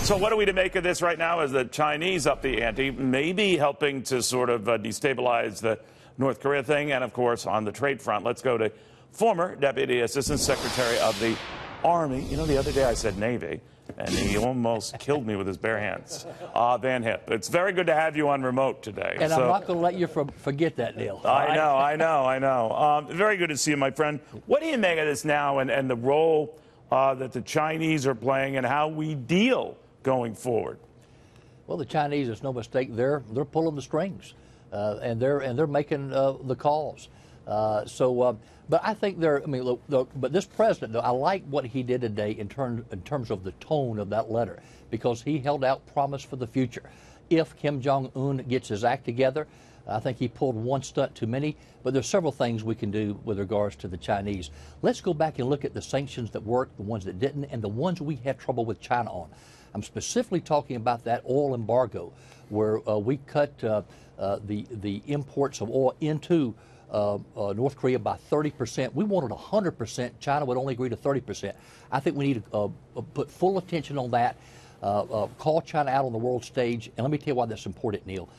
So what are we to make of this right now as the Chinese up the ante, maybe helping to sort of destabilize the North Korea thing? And, of course, on the trade front, let's go to former Deputy Assistant Secretary of the Army. You know, the other day I said Navy, and he almost killed me with his bare hands. Van Hipp. It's very good to have you on remote today. And I'm not going to let you forget that, Neil. I know. Very good to see you, my friend. What do you make of this now and the role that the Chinese are playing and how we deal going forward? Well, the Chinese, it's no mistake, they're pulling the strings, and they're making the calls. But I think but this president, though, I like what he did today in terms of the tone of that letter, because he held out promise for the future. If Kim Jong-un gets his act together, I think he pulled one stunt too many, but there's several things we can do with regards to the Chinese. Let's go back and look at the sanctions that worked, the ones that didn't, and the ones we had trouble with China on. I'm specifically talking about that oil embargo, where we cut the imports of oil into North Korea by 30%. We wanted 100%. China would only agree to 30%. I think we need to put full attention on that, call China out on the world stage. And let me tell you why that's important, Neil.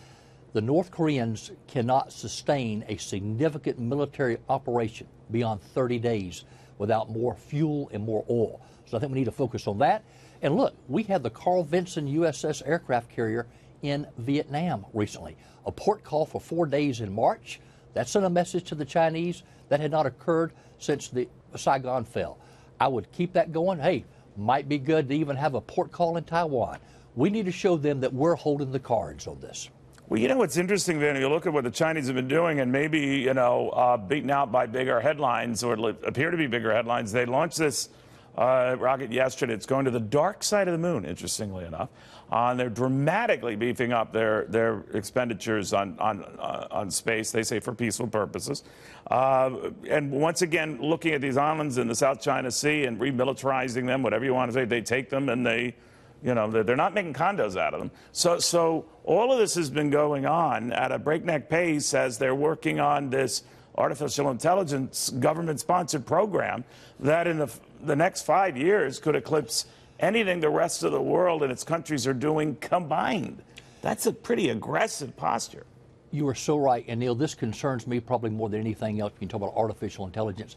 The North Koreans cannot sustain a significant military operation beyond 30 days without more fuel and more oil. So I think we need to focus on that. And look, we had the Carl Vinson USS aircraft carrier in Vietnam recently. A port call for 4 days in March. That sent a message to the Chinese that had not occurred since the Saigon fell. I would keep that going. Hey, might be good to even have a port call in Taiwan. We need to show them that we're holding the cards on this. Well, you know what's interesting, Van, you look at what the Chinese have been doing, and maybe, beaten out by bigger headlines, or appear to be bigger headlines. They launched this rocket yesterday. It's going to the dark side of the moon, interestingly enough. And they're dramatically beefing up their expenditures on space, they say for peaceful purposes. And once again, looking at these islands in the South China Sea and remilitarizing them, whatever you want to say, they take them and they're not making condos out of them. So all of this has been going on at a breakneck pace as they're working on this artificial intelligence government-sponsored program that in the next 5 years could eclipse anything the rest of the world and its countries are doing combined. That's a pretty aggressive posture. You are so right. And, Neil, this concerns me probably more than anything else. You can talk about artificial intelligence.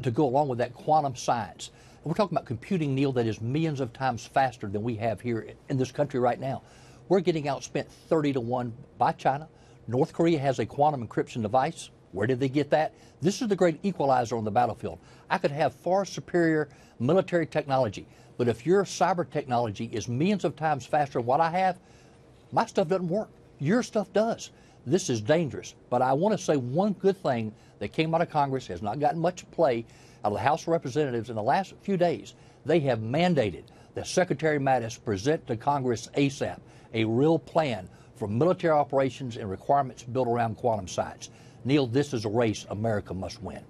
To go along with that, quantum science. We're talking about computing, Neil, that is millions of times faster than we have here in this country right now. We're getting outspent 30-1 by China. North Korea has a quantum encryption device. Where did they get that? This is the great equalizer on the battlefield. I could have far superior military technology, but if your cyber technology is millions of times faster than what I have, my stuff doesn't work. Your stuff does. This is dangerous. But I want to say one good thing that came out of Congress, has not gotten much play, out of the House of Representatives in the last few days. They have mandated that Secretary Mattis present to Congress ASAP a real plan for military operations and requirements built around quantum science. Neil, this is a race America must win.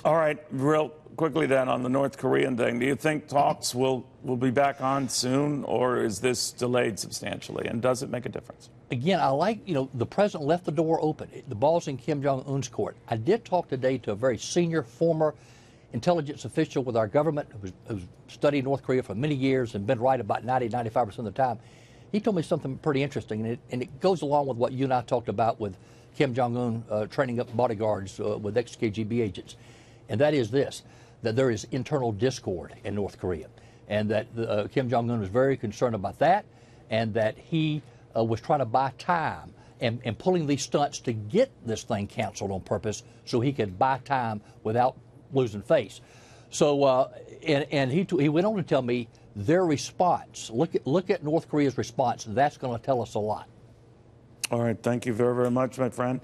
All right, real quickly then on the North Korean thing, do you think talks will be back on soon, or is this delayed substantially, and does it make a difference? Again, I like, the president left the door open. The ball's in Kim Jong-un's court. I did talk today to a very senior former intelligence official with our government who's studied North Korea for many years and been right about 95% of the time. He told me something pretty interesting, and it goes along with what you and I talked about with Kim Jong-un training up bodyguards with ex-KGB agents. And that is this, that there is internal discord in North Korea, and that Kim Jong-un was very concerned about that, and that he was trying to buy time and pulling these stunts to get this thing canceled on purpose so he could buy time without losing face. So, and he went on to tell me their response. Look at North Korea's response. That's going to tell us a lot. All right. Thank you very, very much, my friend.